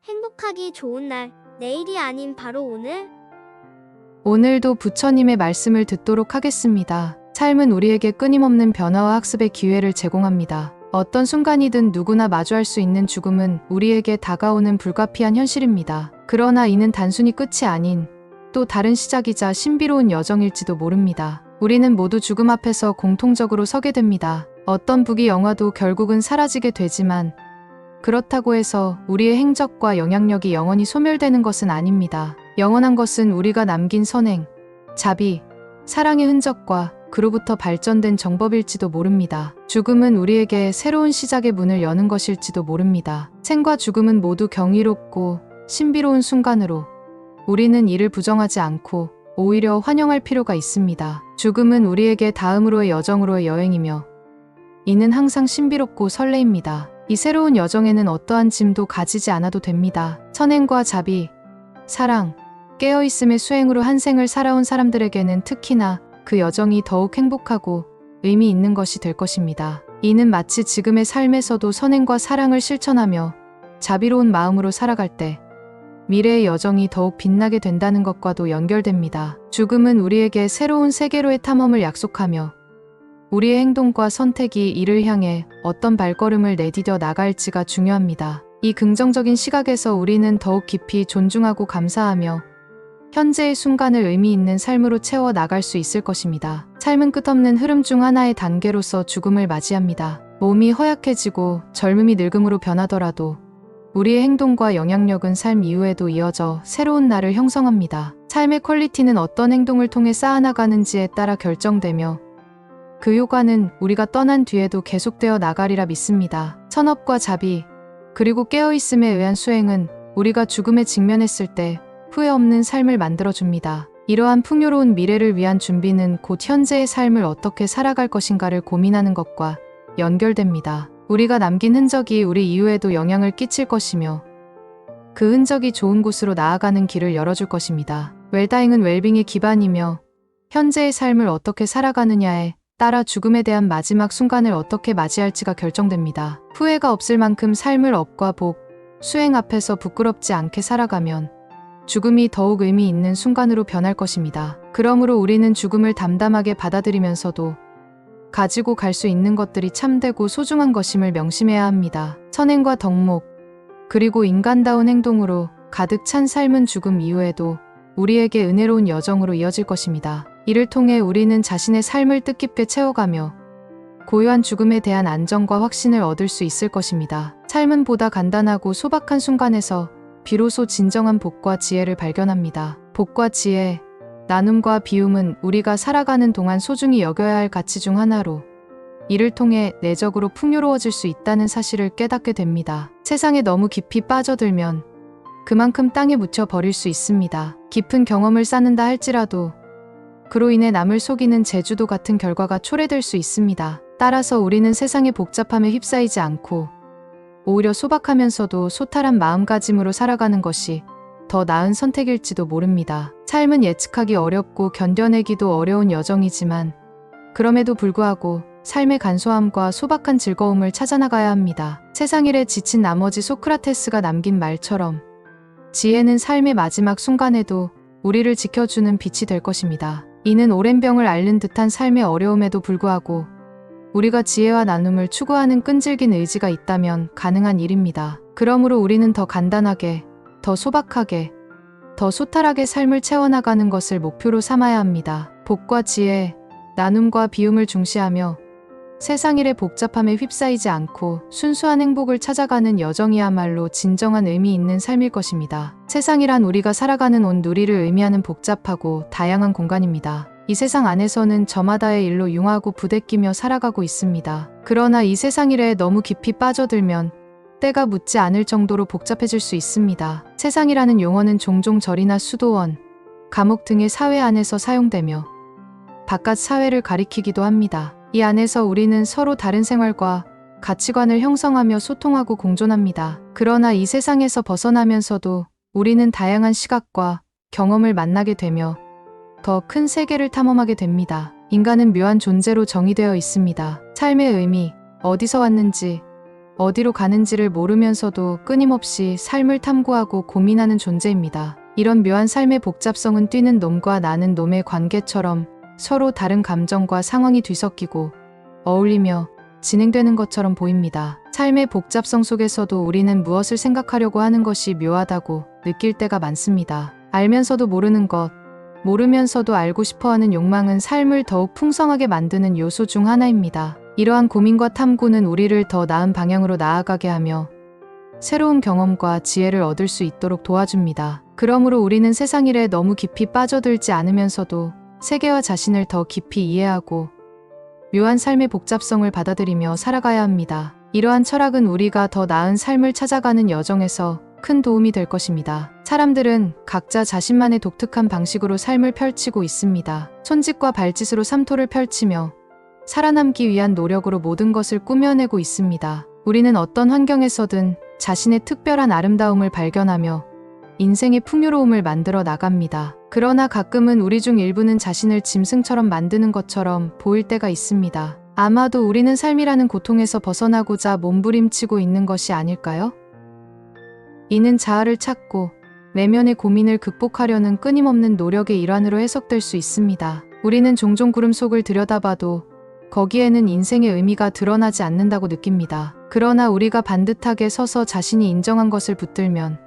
행복하기 좋은 날, 내일이 아닌 바로 오늘. 오늘도 부처님의 말씀을 듣도록 하겠습니다. 삶은 우리에게 끊임없는 변화와 학습의 기회를 제공합니다. 어떤 순간이든 누구나 마주할 수 있는 죽음은 우리에게 다가오는 불가피한 현실입니다. 그러나 이는 단순히 끝이 아닌 또 다른 시작이자 신비로운 여정일지도 모릅니다. 우리는 모두 죽음 앞에서 공통적으로 서게 됩니다. 어떤 부귀 영화도 결국은 사라지게 되지만 그렇다고 해서 우리의 행적과 영향력이 영원히 소멸되는 것은 아닙니다. 영원한 것은 우리가 남긴 선행, 자비, 사랑의 흔적과 그로부터 발전된 정법일지도 모릅니다. 죽음은 우리에게 새로운 시작의 문을 여는 것일지도 모릅니다. 생과 죽음은 모두 경이롭고 신비로운 순간으로 우리는 이를 부정하지 않고 오히려 환영할 필요가 있습니다. 죽음은 우리에게 다음으로의 여정으로의 여행이며 이는 항상 신비롭고 설레입니다. 이 새로운 여정에는 어떠한 짐도 가지지 않아도 됩니다. 선행과 자비, 사랑, 깨어있음의 수행으로 한 생을 살아온 사람들에게는 특히나 그 여정이 더욱 행복하고 의미 있는 것이 될 것입니다. 이는 마치 지금의 삶에서도 선행과 사랑을 실천하며 자비로운 마음으로 살아갈 때 미래의 여정이 더욱 빛나게 된다는 것과도 연결됩니다. 죽음은 우리에게 새로운 세계로의 탐험을 약속하며 우리의 행동과 선택이 이를 향해 어떤 발걸음을 내디뎌 나갈지가 중요합니다. 이 긍정적인 시각에서 우리는 더욱 깊이 존중하고 감사하며 현재의 순간을 의미 있는 삶으로 채워 나갈 수 있을 것입니다. 삶은 끝없는 흐름 중 하나의 단계로서 죽음을 맞이합니다. 몸이 허약해지고 젊음이 늙음으로 변하더라도 우리의 행동과 영향력은 삶 이후에도 이어져 새로운 날을 형성합니다. 삶의 퀄리티는 어떤 행동을 통해 쌓아나가는지에 따라 결정되며 그 효과는 우리가 떠난 뒤에도 계속되어 나가리라 믿습니다. 선업과 자비, 그리고 깨어있음에 의한 수행은 우리가 죽음에 직면했을 때 후회 없는 삶을 만들어줍니다. 이러한 풍요로운 미래를 위한 준비는 곧 현재의 삶을 어떻게 살아갈 것인가를 고민하는 것과 연결됩니다. 우리가 남긴 흔적이 우리 이후에도 영향을 끼칠 것이며 그 흔적이 좋은 곳으로 나아가는 길을 열어줄 것입니다. 웰다잉은 웰빙의 기반이며 현재의 삶을 어떻게 살아가느냐에 따라 죽음에 대한 마지막 순간을 어떻게 맞이할지가 결정됩니다. 후회가 없을 만큼 삶을 업과 복, 수행 앞에서 부끄럽지 않게 살아가면 죽음이 더욱 의미 있는 순간으로 변할 것입니다. 그러므로 우리는 죽음을 담담하게 받아들이면서도 가지고 갈 수 있는 것들이 참되고 소중한 것임을 명심해야 합니다. 선행과 덕목, 그리고 인간다운 행동으로 가득 찬 삶은 죽음 이후에도 우리에게 은혜로운 여정으로 이어질 것입니다. 이를 통해 우리는 자신의 삶을 뜻깊게 채워가며 고요한 죽음에 대한 안정과 확신을 얻을 수 있을 것입니다. 삶은 보다 간단하고 소박한 순간에서 비로소 진정한 복과 지혜를 발견합니다. 복과 지혜, 나눔과 비움은 우리가 살아가는 동안 소중히 여겨야 할 가치 중 하나로 이를 통해 내적으로 풍요로워질 수 있다는 사실을 깨닫게 됩니다. 세상에 너무 깊이 빠져들면 그만큼 땅에 묻혀 버릴 수 있습니다. 깊은 경험을 쌓는다 할지라도 그로 인해 남을 속이는 제주도 같은 결과가 초래될 수 있습니다. 따라서 우리는 세상의 복잡함에 휩싸이지 않고 오히려 소박하면서도 소탈한 마음가짐으로 살아가는 것이 더 나은 선택일지도 모릅니다. 삶은 예측하기 어렵고 견뎌내기도 어려운 여정이지만 그럼에도 불구하고 삶의 간소함과 소박한 즐거움을 찾아나가야 합니다. 세상 일에 지친 나머지 소크라테스가 남긴 말처럼 지혜는 삶의 마지막 순간에도 우리를 지켜주는 빛이 될 것입니다. 이는 오랜 병을 앓는 듯한 삶의 어려움에도 불구하고 우리가 지혜와 나눔을 추구하는 끈질긴 의지가 있다면 가능한 일입니다. 그러므로 우리는 더 간단하게, 더 소박하게, 더 소탈하게 삶을 채워나가는 것을 목표로 삼아야 합니다. 복과 지혜, 나눔과 비움을 중시하며 세상 일의 복잡함에 휩싸이지 않고 순수한 행복을 찾아가는 여정이야말로 진정한 의미 있는 삶일 것입니다. 세상이란 우리가 살아가는 온 누리를 의미하는 복잡하고 다양한 공간입니다. 이 세상 안에서는 저마다의 일로 융하고 부대끼며 살아가고 있습니다. 그러나 이 세상 일에 너무 깊이 빠져들면 때가 묻지 않을 정도로 복잡해질 수 있습니다. 세상이라는 용어는 종종 절이나 수도원, 감옥 등의 사회 안에서 사용되며 바깥 사회를 가리키기도 합니다. 이 안에서 우리는 서로 다른 생활과 가치관을 형성하며 소통하고 공존합니다. 그러나 이 세상에서 벗어나면서도 우리는 다양한 시각과 경험을 만나게 되며 더 큰 세계를 탐험하게 됩니다. 인간은 묘한 존재로 정의되어 있습니다. 삶의 의미, 어디서 왔는지, 어디로 가는지를 모르면서도 끊임없이 삶을 탐구하고 고민하는 존재입니다. 이런 묘한 삶의 복잡성은 뛰는 놈과 나는 놈의 관계처럼 서로 다른 감정과 상황이 뒤섞이고 어울리며 진행되는 것처럼 보입니다. 삶의 복잡성 속에서도 우리는 무엇을 생각하려고 하는 것이 묘하다고 느낄 때가 많습니다. 알면서도 모르는 것, 모르면서도 알고 싶어하는 욕망은 삶을 더욱 풍성하게 만드는 요소 중 하나입니다. 이러한 고민과 탐구는 우리를 더 나은 방향으로 나아가게 하며 새로운 경험과 지혜를 얻을 수 있도록 도와줍니다. 그러므로 우리는 세상 일에 너무 깊이 빠져들지 않으면서도 세계와 자신을 더 깊이 이해하고 묘한 삶의 복잡성을 받아들이며 살아가야 합니다. 이러한 철학은 우리가 더 나은 삶을 찾아가는 여정에서 큰 도움이 될 것입니다. 사람들은 각자 자신만의 독특한 방식으로 삶을 펼치고 있습니다. 손짓과 발짓으로 삶토를 펼치며 살아남기 위한 노력으로 모든 것을 꾸며내고 있습니다. 우리는 어떤 환경에서든 자신의 특별한 아름다움을 발견하며 인생의 풍요로움을 만들어 나갑니다. 그러나 가끔은 우리 중 일부는 자신을 짐승처럼 만드는 것처럼 보일 때가 있습니다. 아마도 우리는 삶이라는 고통에서 벗어나고자 몸부림치고 있는 것이 아닐까요? 이는 자아를 찾고 내면의 고민을 극복하려는 끊임없는 노력의 일환으로 해석될 수 있습니다. 우리는 종종 구름 속을 들여다봐도 거기에는 인생의 의미가 드러나지 않는다고 느낍니다. 그러나 우리가 반듯하게 서서 자신이 인정한 것을 붙들면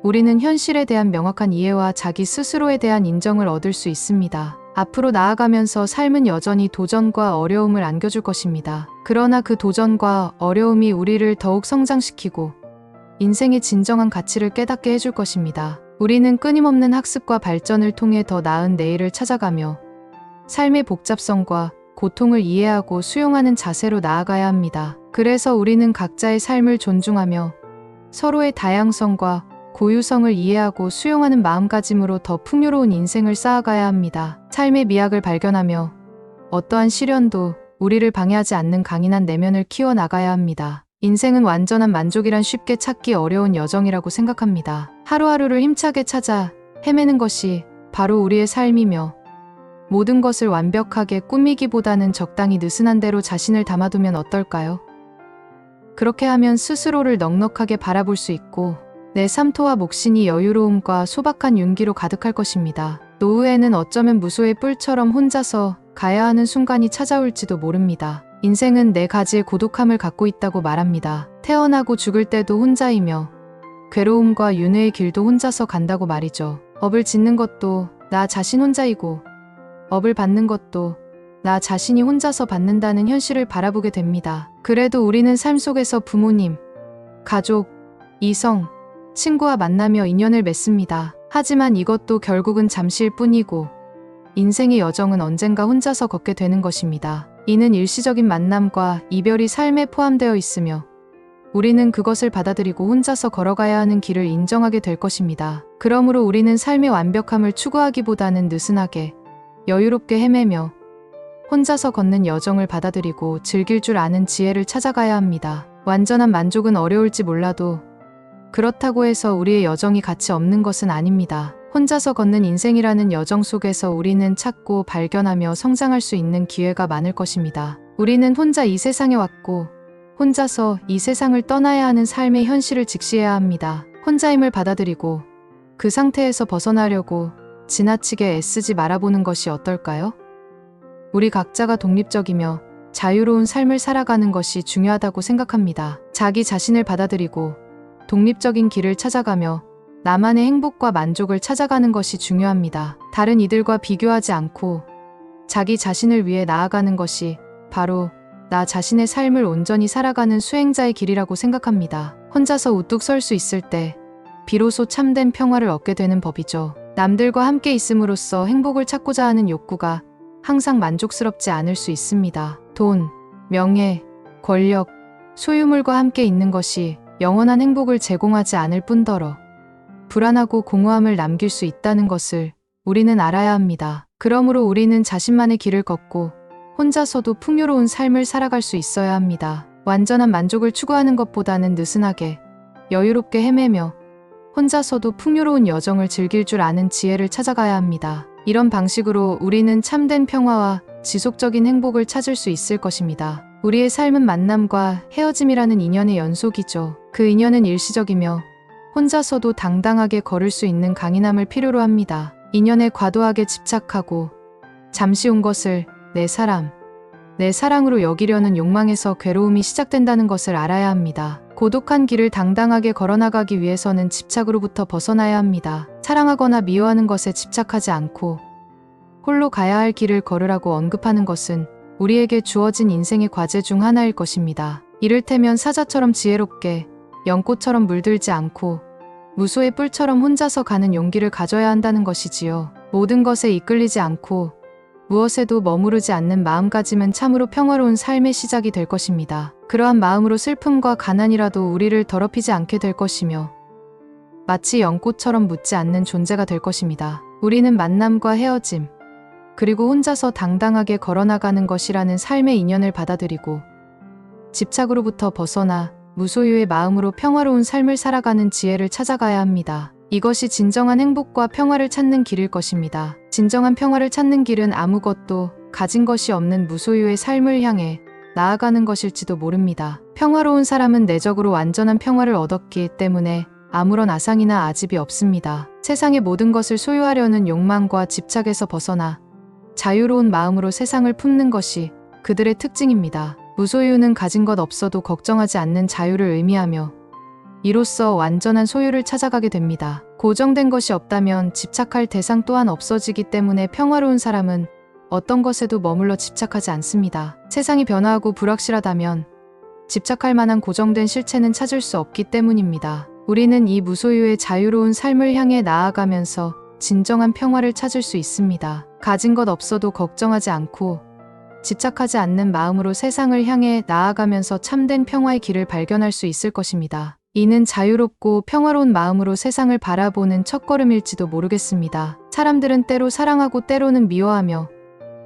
우리는 현실에 대한 명확한 이해와 자기 스스로에 대한 인정을 얻을 수 있습니다. 앞으로 나아가면서 삶은 여전히 도전과 어려움을 안겨줄 것입니다. 그러나 그 도전과 어려움이 우리를 더욱 성장시키고 인생의 진정한 가치를 깨닫게 해줄 것입니다. 우리는 끊임없는 학습과 발전을 통해 더 나은 내일을 찾아가며 삶의 복잡성과 고통을 이해하고 수용하는 자세로 나아가야 합니다. 그래서 우리는 각자의 삶을 존중하며 서로의 다양성과 고유성을 이해하고 수용하는 마음가짐으로 더 풍요로운 인생을 쌓아가야 합니다. 삶의 미학을 발견하며 어떠한 시련도 우리를 방해하지 않는 강인한 내면을 키워나가야 합니다. 인생은 완전한 만족이란 쉽게 찾기 어려운 여정이라고 생각합니다. 하루하루를 힘차게 찾아 헤매는 것이 바로 우리의 삶이며 모든 것을 완벽하게 꾸미기보다는 적당히 느슨한 대로 자신을 담아두면 어떨까요? 그렇게 하면 스스로를 넉넉하게 바라볼 수 있고 내 삶토와 몫신이 여유로움과 소박한 윤기로 가득할 것입니다. 노후에는 어쩌면 무소의 뿔처럼 혼자서 가야 하는 순간이 찾아올지도 모릅니다. 인생은 네 가지의 고독함을 갖고 있다고 말합니다. 태어나고 죽을 때도 혼자이며 괴로움과 윤회의 길도 혼자서 간다고 말이죠. 업을 짓는 것도 나 자신 혼자이고 업을 받는 것도 나 자신이 혼자서 받는다는 현실을 바라보게 됩니다. 그래도 우리는 삶 속에서 부모님, 가족, 이성, 친구와 만나며 인연을 맺습니다. 하지만 이것도 결국은 잠시일 뿐이고 인생의 여정은 언젠가 혼자서 걷게 되는 것입니다. 이는 일시적인 만남과 이별이 삶에 포함되어 있으며 우리는 그것을 받아들이고 혼자서 걸어가야 하는 길을 인정하게 될 것입니다. 그러므로 우리는 삶의 완벽함을 추구하기보다는 느슨하게 여유롭게 헤매며 혼자서 걷는 여정을 받아들이고 즐길 줄 아는 지혜를 찾아가야 합니다. 완전한 만족은 어려울지 몰라도 그렇다고 해서 우리의 여정이 가치 없는 것은 아닙니다. 혼자서 걷는 인생이라는 여정 속에서 우리는 찾고 발견하며 성장할 수 있는 기회가 많을 것입니다. 우리는 혼자 이 세상에 왔고 혼자서 이 세상을 떠나야 하는 삶의 현실을 직시해야 합니다. 혼자임을 받아들이고 그 상태에서 벗어나려고 지나치게 애쓰지 말아보는 것이 어떨까요? 우리 각자가 독립적이며 자유로운 삶을 살아가는 것이 중요하다고 생각합니다. 자기 자신을 받아들이고 독립적인 길을 찾아가며 나만의 행복과 만족을 찾아가는 것이 중요합니다. 다른 이들과 비교하지 않고 자기 자신을 위해 나아가는 것이 바로 나 자신의 삶을 온전히 살아가는 수행자의 길이라고 생각합니다. 혼자서 우뚝 설 수 있을 때 비로소 참된 평화를 얻게 되는 법이죠. 남들과 함께 있음으로써 행복을 찾고자 하는 욕구가 항상 만족스럽지 않을 수 있습니다. 돈, 명예, 권력, 소유물과 함께 있는 것이 영원한 행복을 제공하지 않을 뿐더러 불안하고 공허함을 남길 수 있다는 것을 우리는 알아야 합니다. 그러므로 우리는 자신만의 길을 걷고 혼자서도 풍요로운 삶을 살아갈 수 있어야 합니다. 완전한 만족을 추구하는 것보다는 느슨하게 여유롭게 헤매며 혼자서도 풍요로운 여정을 즐길 줄 아는 지혜를 찾아가야 합니다. 이런 방식으로 우리는 참된 평화와 지속적인 행복을 찾을 수 있을 것입니다. 우리의 삶은 만남과 헤어짐이라는 인연의 연속이죠. 그 인연은 일시적이며 혼자서도 당당하게 걸을 수 있는 강인함을 필요로 합니다. 인연에 과도하게 집착하고 잠시 온 것을 내 사람, 내 사랑으로 여기려는 욕망에서 괴로움이 시작된다는 것을 알아야 합니다. 고독한 길을 당당하게 걸어나가기 위해서는 집착으로부터 벗어나야 합니다. 사랑하거나 미워하는 것에 집착하지 않고 홀로 가야 할 길을 걸으라고 언급하는 것은 우리에게 주어진 인생의 과제 중 하나일 것입니다. 이를테면 사자처럼 지혜롭게 연꽃처럼 물들지 않고 무소의 뿔처럼 혼자서 가는 용기를 가져야 한다는 것이지요. 모든 것에 이끌리지 않고 무엇에도 머무르지 않는 마음가짐은 참으로 평화로운 삶의 시작이 될 것입니다. 그러한 마음으로 슬픔과 가난이라도 우리를 더럽히지 않게 될 것이며 마치 연꽃처럼 묻지 않는 존재가 될 것입니다. 우리는 만남과 헤어짐, 그리고 혼자서 당당하게 걸어나가는 것이라는 삶의 인연을 받아들이고 집착으로부터 벗어나 무소유의 마음으로 평화로운 삶을 살아가는 지혜를 찾아가야 합니다. 이것이 진정한 행복과 평화를 찾는 길일 것입니다. 진정한 평화를 찾는 길은 아무것도 가진 것이 없는 무소유의 삶을 향해 나아가는 것일지도 모릅니다. 평화로운 사람은 내적으로 완전한 평화를 얻었기 때문에 아무런 아상이나 아집이 없습니다. 세상의 모든 것을 소유하려는 욕망과 집착에서 벗어나 자유로운 마음으로 세상을 품는 것이 그들의 특징입니다. 무소유는 가진 것 없어도 걱정하지 않는 자유를 의미하며 이로써 완전한 소유를 찾아가게 됩니다. 고정된 것이 없다면 집착할 대상 또한 없어지기 때문에 평화로운 사람은 어떤 것에도 머물러 집착하지 않습니다. 세상이 변화하고 불확실하다면 집착할 만한 고정된 실체는 찾을 수 없기 때문입니다. 우리는 이 무소유의 자유로운 삶을 향해 나아가면서 진정한 평화를 찾을 수 있습니다. 가진 것 없어도 걱정하지 않고 집착하지 않는 마음으로 세상을 향해 나아가면서 참된 평화의 길을 발견할 수 있을 것입니다. 이는 자유롭고 평화로운 마음으로 세상을 바라보는 첫걸음일지도 모르겠습니다. 사람들은 때로 사랑하고 때로는 미워하며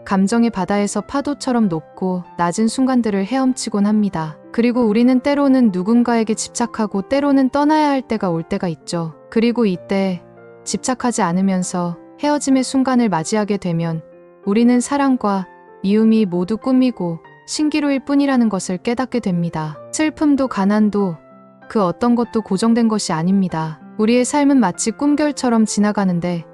감정의 바다에서 파도처럼 높고 낮은 순간들을 헤엄치곤 합니다. 그리고 우리는 때로는 누군가에게 집착하고 때로는 떠나야 할 때가 올 때가 있죠. 그리고 이때 집착하지 않으면서 헤어짐의 순간을 맞이하게 되면 우리는 사랑과 미움이 모두 꿈이고 신기루일 뿐이라는 것을 깨닫게 됩니다. 슬픔도 가난도 그 어떤 것도 고정된 것이 아닙니다. 우리의 삶은 마치 꿈결처럼 지나가는데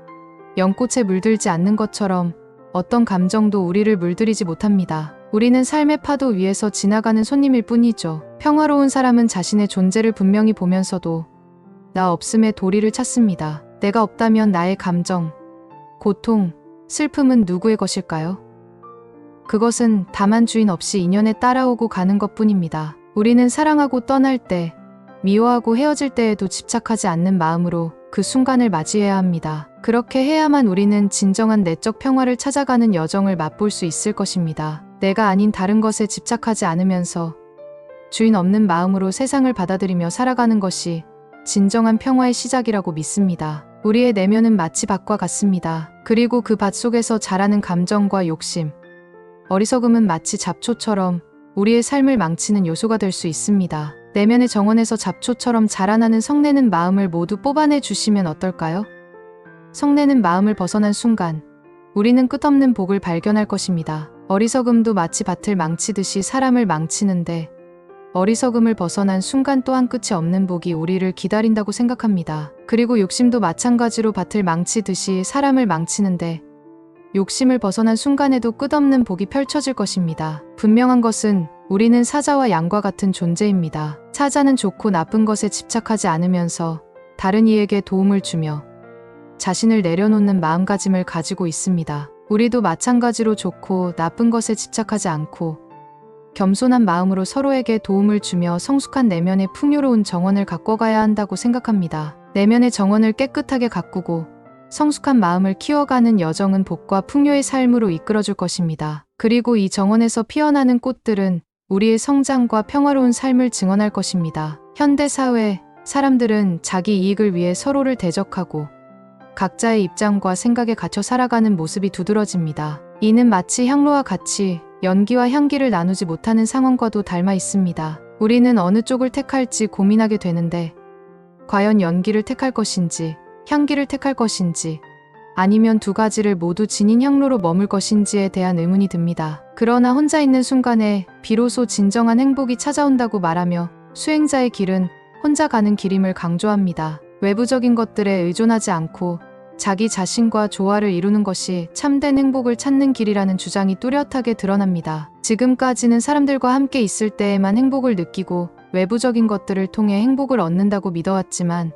연꽃에 물들지 않는 것처럼 어떤 감정도 우리를 물들이지 못합니다. 우리는 삶의 파도 위에서 지나가는 손님일 뿐이죠. 평화로운 사람은 자신의 존재를 분명히 보면서도 나 없음의 도리를 찾습니다. 내가 없다면 나의 감정, 고통, 슬픔은 누구의 것일까요? 그것은 다만 주인 없이 인연에 따라오고 가는 것뿐입니다. 우리는 사랑하고 떠날 때, 미워하고 헤어질 때에도 집착하지 않는 마음으로 그 순간을 맞이해야 합니다. 그렇게 해야만 우리는 진정한 내적 평화를 찾아가는 여정을 맛볼 수 있을 것입니다. 내가 아닌 다른 것에 집착하지 않으면서 주인 없는 마음으로 세상을 받아들이며 살아가는 것이 진정한 평화의 시작이라고 믿습니다. 우리의 내면은 마치 밭과 같습니다. 그리고 그 밭 속에서 자라는 감정과 욕심, 어리석음은 마치 잡초처럼 우리의 삶을 망치는 요소가 될 수 있습니다. 내면의 정원에서 잡초처럼 자라나는 성내는 마음을 모두 뽑아내 주시면 어떨까요? 성내는 마음을 벗어난 순간 우리는 끝없는 복을 발견할 것입니다. 어리석음도 마치 밭을 망치듯이 사람을 망치는데 어리석음을 벗어난 순간 또한 끝이 없는 복이 우리를 기다린다고 생각합니다. 그리고 욕심도 마찬가지로 밭을 망치듯이 사람을 망치는데 욕심을 벗어난 순간에도 끝없는 복이 펼쳐질 것입니다. 분명한 것은 우리는 사자와 양과 같은 존재입니다. 사자는 좋고 나쁜 것에 집착하지 않으면서 다른 이에게 도움을 주며 자신을 내려놓는 마음가짐을 가지고 있습니다. 우리도 마찬가지로 좋고 나쁜 것에 집착하지 않고 겸손한 마음으로 서로에게 도움을 주며 성숙한 내면의 풍요로운 정원을 가꿔가야 한다고 생각합니다. 내면의 정원을 깨끗하게 가꾸고 성숙한 마음을 키워가는 여정은 복과 풍요의 삶으로 이끌어줄 것입니다. 그리고 이 정원에서 피어나는 꽃들은 우리의 성장과 평화로운 삶을 증언할 것입니다. 현대사회 사람들은 자기 이익을 위해 서로를 대적하고 각자의 입장과 생각에 갇혀 살아가는 모습이 두드러집니다. 이는 마치 향로와 같이 연기와 향기를 나누지 못하는 상황과도 닮아 있습니다. 우리는 어느 쪽을 택할지 고민하게 되는데 과연 연기를 택할 것인지 향기를 택할 것인지 아니면 두 가지를 모두 지닌 향로로 머물 것인지에 대한 의문이 듭니다. 그러나 혼자 있는 순간에 비로소 진정한 행복이 찾아온다고 말하며 수행자의 길은 혼자 가는 길임을 강조합니다. 외부적인 것들에 의존하지 않고 자기 자신과 조화를 이루는 것이 참된 행복을 찾는 길이라는 주장이 뚜렷하게 드러납니다. 지금까지는 사람들과 함께 있을 때에만 행복을 느끼고 외부적인 것들을 통해 행복을 얻는다고 믿어왔지만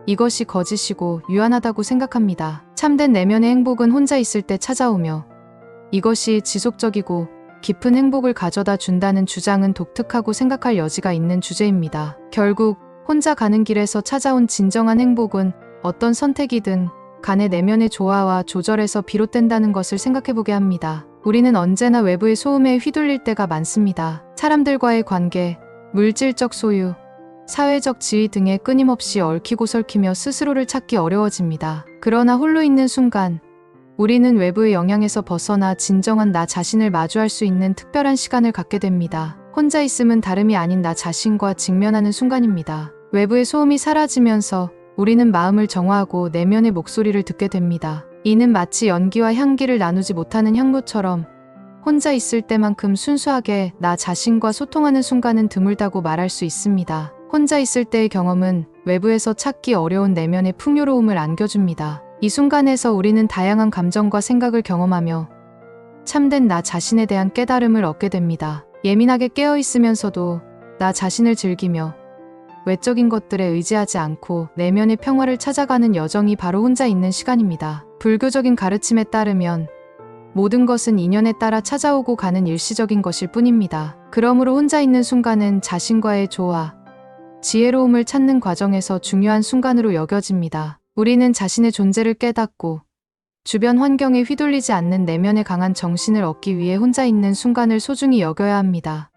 이것이 거짓이고 유한하다고 생각합니다. 참된 내면의 행복은 혼자 있을 때 찾아오며 이것이 지속적이고 깊은 행복을 가져다 준다는 주장은 독특하고 생각할 여지가 있는 주제입니다. 결국 혼자 가는 길에서 찾아온 진정한 행복은 어떤 선택이든 간의 내면의 조화와 조절에서 비롯된다는 것을 생각해보게 합니다. 우리는 언제나 외부의 소음에 휘둘릴 때가 많습니다. 사람들과의 관계, 물질적 소유, 사회적 지위 등에 끊임없이 얽히고 설키며 스스로를 찾기 어려워집니다. 그러나 홀로 있는 순간 우리는 외부의 영향에서 벗어나 진정한 나 자신을 마주할 수 있는 특별한 시간을 갖게 됩니다. 혼자 있음은 다름이 아닌 나 자신과 직면하는 순간입니다. 외부의 소음이 사라지면서 우리는 마음을 정화하고 내면의 목소리를 듣게 됩니다. 이는 마치 연기와 향기를 나누지 못하는 향로처럼 혼자 있을 때만큼 순수하게 나 자신과 소통하는 순간은 드물다고 말할 수 있습니다. 혼자 있을 때의 경험은 외부에서 찾기 어려운 내면의 풍요로움을 안겨줍니다. 이 순간에서 우리는 다양한 감정과 생각을 경험하며 참된 나 자신에 대한 깨달음을 얻게 됩니다. 예민하게 깨어있으면서도 나 자신을 즐기며 외적인 것들에 의지하지 않고 내면의 평화를 찾아가는 여정이 바로 혼자 있는 시간입니다. 불교적인 가르침에 따르면 모든 것은 인연에 따라 찾아오고 가는 일시적인 것일 뿐입니다. 그러므로 혼자 있는 순간은 자신과의 조화, 지혜로움을 찾는 과정에서 중요한 순간으로 여겨집니다. 우리는 자신의 존재를 깨닫고 주변 환경에 휘둘리지 않는 내면의 강한 정신을 얻기 위해 혼자 있는 순간을 소중히 여겨야 합니다.